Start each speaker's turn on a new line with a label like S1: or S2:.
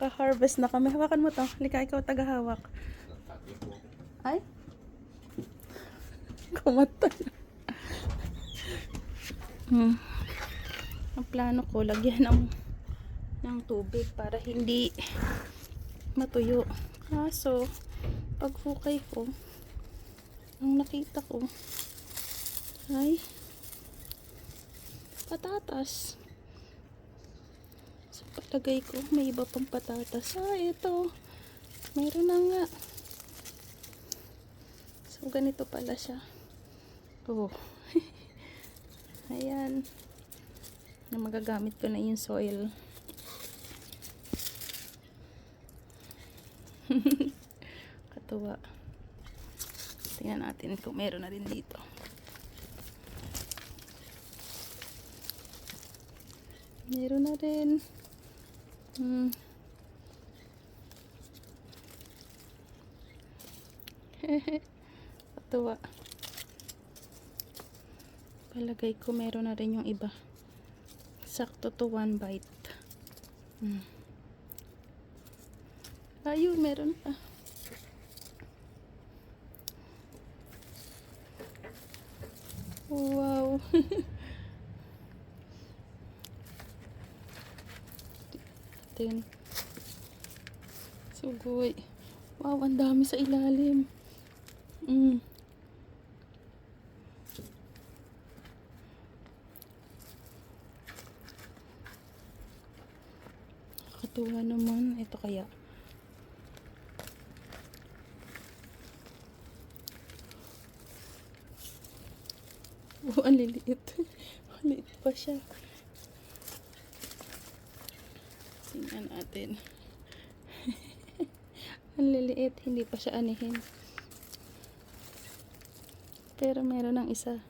S1: Naka-harvest na kami. Hawakan mo to. Halika, ikaw tagahawak. Ay? Kumatay. Ang plano ko, lagyan ng tubig para hindi matuyo. Kaso, pag hukay ko, ang nakita ko ay patatas. So, palagay ko, may iba pang patatas. Ito. Mayroon na nga. So, ganito pala siya. Oh. Ayan. Na magagamit ko na yung soil. Katuwa. Tingnan natin kung meron na rin dito. Meron na rin. Katuwa. Palagay ko meron na rin yung iba. Sakto to 1 bite. Ayun, meron pa. Wow. Atin. Sugoy. Wow, ang dami sa ilalim. Katuwa naman. Ito kaya. Oh, ang liliit. Maliit pa siya. Tingnan natin. Ang liliit. Hindi pa siya anihin. Pero meron ng isa.